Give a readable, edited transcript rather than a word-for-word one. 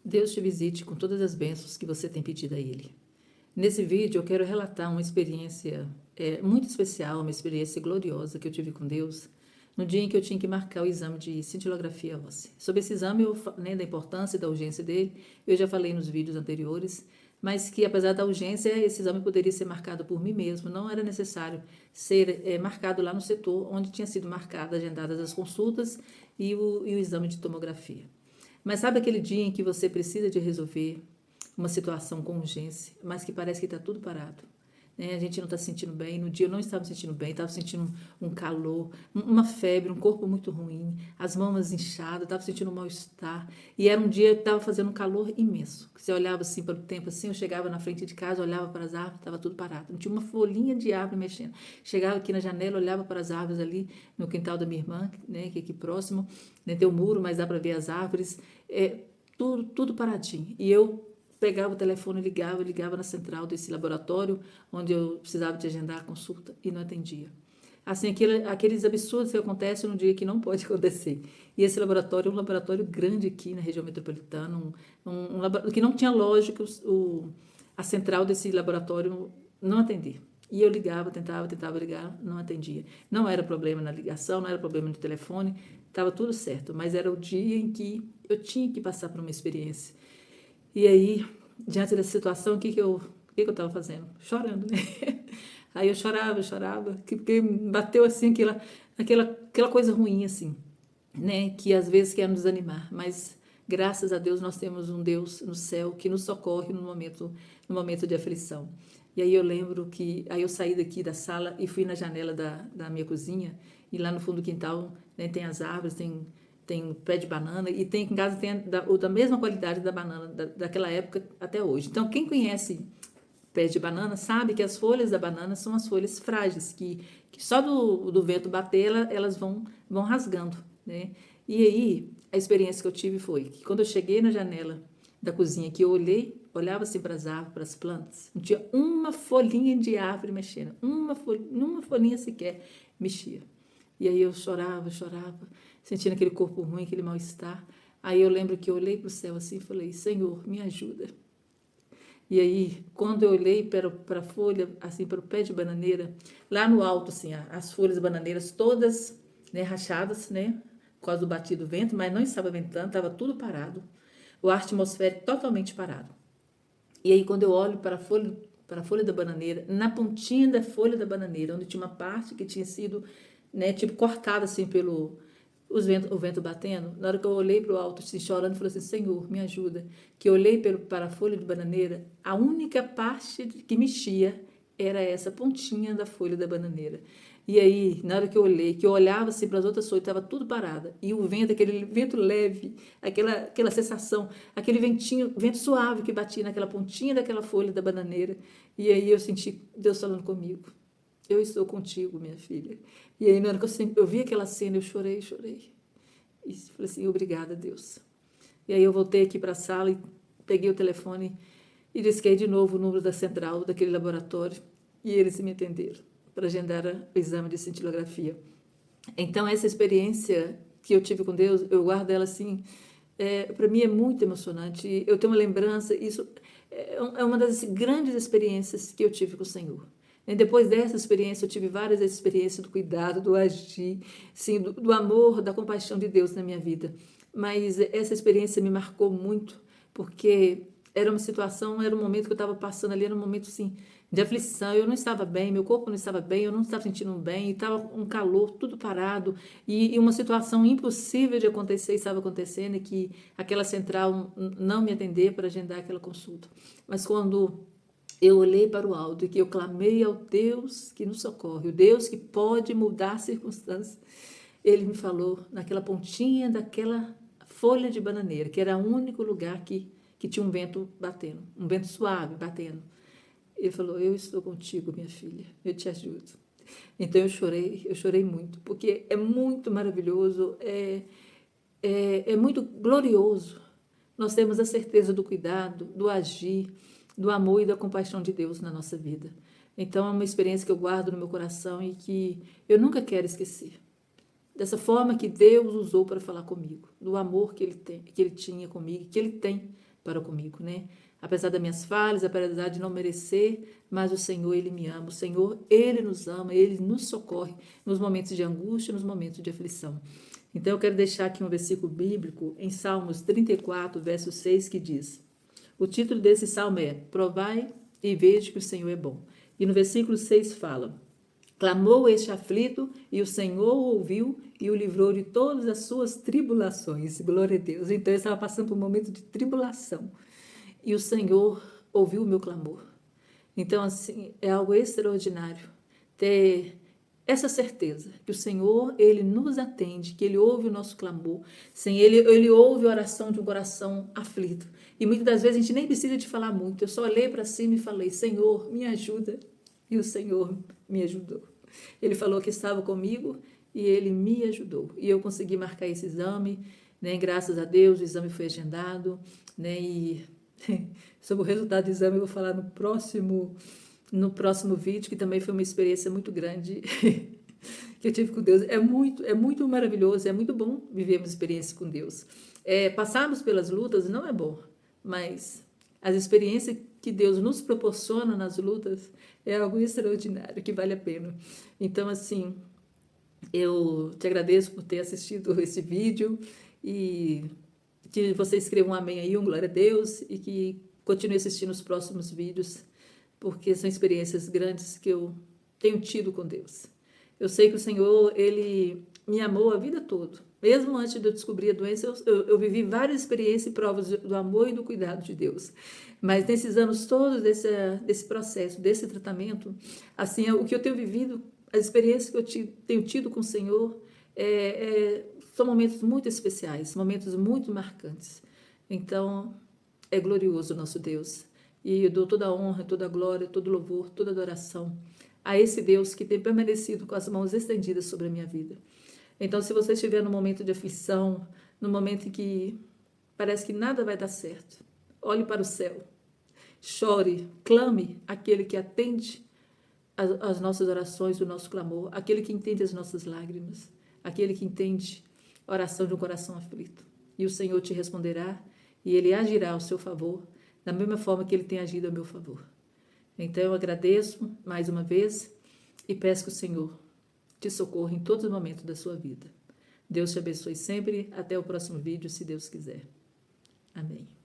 Deus te visite com todas as bênçãos que você tem pedido a Ele. Nesse vídeo eu quero relatar uma experiência muito especial, uma experiência gloriosa que eu tive com Deus no dia em que eu tinha que marcar o exame de cintilografia óssea. Sobre esse exame, da importância e da urgência dele, eu já falei nos vídeos anteriores, mas que apesar da urgência, esse exame poderia ser marcado por mim mesmo, não era necessário ser marcado lá no setor onde tinha sido agendadas as consultas e o exame de tomografia. Mas sabe aquele dia em que você precisa de resolver uma situação com urgência, mas que parece que está tudo parado? Né? A gente não está se sentindo bem. No dia eu não estava me sentindo bem, estava sentindo um calor, uma febre, um corpo muito ruim, as mãos inchadas, estava sentindo um mal-estar. E era um dia que estava fazendo um calor imenso. Você olhava assim para o tempo, assim, eu chegava na frente de casa, olhava para as árvores, estava tudo parado. Não tinha uma folhinha de árvore mexendo. Chegava aqui na janela, olhava para as árvores ali no quintal da minha irmã, né, que é aqui próximo, né, tem um muro, mas dá para ver as árvores. Tudo paradinho. E eu pegava o telefone e ligava na central desse laboratório, onde eu precisava de agendar a consulta, e não atendia. Assim, aqueles absurdos que acontecem no dia que não pode acontecer. E esse laboratório é um laboratório grande aqui na região metropolitana, que não tinha lógica a central desse laboratório não atender. E eu ligava, tentava ligar, não atendia. Não era problema na ligação, não era problema no telefone, estava tudo certo, mas era o dia em que eu tinha que passar por uma experiência. E aí, diante dessa situação, o que eu estava fazendo? Chorando, né? Aí eu chorava, porque bateu assim aquela coisa ruim, assim, né? Que às vezes quer nos desanimar, mas graças a Deus nós temos um Deus no céu que nos socorre no momento de aflição. E aí eu lembro que aí eu saí daqui da sala e fui na janela da minha cozinha, e lá no fundo do quintal, né, tem as árvores, tem pé de banana, e tem em casa tem da mesma qualidade da banana daquela época até hoje. Então, quem conhece pés de banana sabe que as folhas da banana são as folhas frágeis, que só do vento bater elas vão rasgando, né? E aí, a experiência que eu tive foi que quando eu cheguei na janela da cozinha, que eu olhava assim para as árvores, para as plantas, não tinha uma folhinha de árvore mexendo, uma folhinha sequer mexia. E aí eu chorava, sentindo aquele corpo ruim, aquele mal-estar. Aí eu lembro que eu olhei para o céu assim e falei: Senhor, me ajuda. E aí, quando eu olhei para a folha, assim, para o pé de bananeira, lá no alto, assim, as folhas bananeiras todas, né, rachadas, né, por causa do batido do vento, mas não estava ventando, estava tudo parado. O ar atmosférico totalmente parado. E aí, quando eu olho para a folha da bananeira, na pontinha da folha da bananeira, onde tinha uma parte que tinha sido, né, tipo, cortada, assim, o vento batendo, na hora que eu olhei para o alto, assim, chorando, falei assim: Senhor, me ajuda. Que eu olhei para a folha de bananeira, a única parte que mexia era essa pontinha da folha da bananeira. E aí, na hora que eu olhei, que eu olhava assim para as outras folhas, estava tudo parada. E o vento, aquele vento leve, aquela sensação, aquele ventinho, vento suave que batia naquela pontinha daquela folha da bananeira. E aí eu senti Deus falando comigo: eu estou contigo, minha filha. E aí, na hora que eu vi aquela cena, eu chorei. E falei assim: obrigada, Deus. E aí eu voltei aqui para a sala e peguei o telefone e disquei de novo o número da central daquele laboratório. E eles me atenderam para agendar o exame de cintilografia. Então, essa experiência que eu tive com Deus, eu guardo ela assim, para mim é muito emocionante. Eu tenho uma lembrança, isso é uma das grandes experiências que eu tive com o Senhor. E depois dessa experiência, eu tive várias experiências do cuidado, do agir, sim, do amor, da compaixão de Deus na minha vida. Mas essa experiência me marcou muito, porque era uma situação, era um momento que eu estava passando ali, era um momento assim, de aflição. Eu não estava bem, meu corpo não estava bem, eu não estava sentindo bem, estava um calor, tudo parado, e uma situação impossível de acontecer estava acontecendo, e que aquela central não me atender para agendar aquela consulta. Mas quando eu olhei para o alto e que eu clamei ao Deus que nos socorre, o Deus que pode mudar circunstâncias, ele me falou naquela pontinha daquela folha de bananeira, que era o único lugar que tinha um vento batendo, um vento suave batendo. Ele falou: eu estou contigo, minha filha, eu te ajudo. Então eu chorei muito, porque é muito maravilhoso, é muito glorioso. Nós temos a certeza do cuidado, do agir, do amor e da compaixão de Deus na nossa vida. Então é uma experiência que eu guardo no meu coração e que eu nunca quero esquecer. Dessa forma que Deus usou para falar comigo, do amor que ele tinha comigo, que ele tem para comigo, né? Apesar das minhas falhas, apesar de não merecer, mas o Senhor, Ele me ama. O Senhor, Ele nos ama, Ele nos socorre nos momentos de angústia, nos momentos de aflição. Então, eu quero deixar aqui um versículo bíblico em Salmos 34, verso 6, que diz: o título desse salmo é Provai e veja que o Senhor é bom. E no versículo 6 fala: clamou este aflito, e o Senhor o ouviu e o livrou de todas as suas tribulações. Glória a Deus. Então, eu estava passando por um momento de tribulação. E o Senhor ouviu o meu clamor. Então, assim, é algo extraordinário ter essa certeza que o Senhor, Ele nos atende, que Ele ouve o nosso clamor. Sem Ele ouve a oração de um coração aflito. E muitas das vezes a gente nem precisa de falar muito. Eu só olhei para cima e falei: Senhor, me ajuda. E o Senhor me ajudou. Ele falou que estava comigo e Ele me ajudou. E eu consegui marcar esse exame, né? Graças a Deus, o exame foi agendado, né? E sobre o resultado do exame eu vou falar no próximo vídeo, que também foi uma experiência muito grande que eu tive com Deus. É muito maravilhoso, é muito bom vivermos experiências com Deus. Passarmos pelas lutas não é bom, mas as experiências que Deus nos proporciona nas lutas é algo extraordinário, que vale a pena. Então, assim, eu te agradeço por ter assistido esse vídeo e que você escreva um amém aí, um glória a Deus, e que continue assistindo os próximos vídeos, porque são experiências grandes que eu tenho tido com Deus. Eu sei que o Senhor, Ele me amou a vida toda. Mesmo antes de eu descobrir a doença, eu vivi várias experiências e provas do amor e do cuidado de Deus. Mas nesses anos todos desse processo, desse tratamento, assim, o que eu tenho vivido, as experiências que eu tenho tido com o Senhor, são momentos muito especiais, momentos muito marcantes. Então, é glorioso o nosso Deus. E eu dou toda a honra, toda a glória, todo louvor, toda adoração a esse Deus que tem permanecido com as mãos estendidas sobre a minha vida. Então, se você estiver num momento de aflição, num momento em que parece que nada vai dar certo, olhe para o céu, chore, clame aquele que atende as nossas orações, o nosso clamor, aquele que entende as nossas lágrimas, aquele que entende a oração de um coração aflito. E o Senhor te responderá e Ele agirá ao seu favor, da mesma forma que Ele tem agido ao meu favor. Então eu agradeço mais uma vez e peço que o Senhor te socorra em todos os momentos da sua vida. Deus te abençoe sempre. Até o próximo vídeo, se Deus quiser. Amém.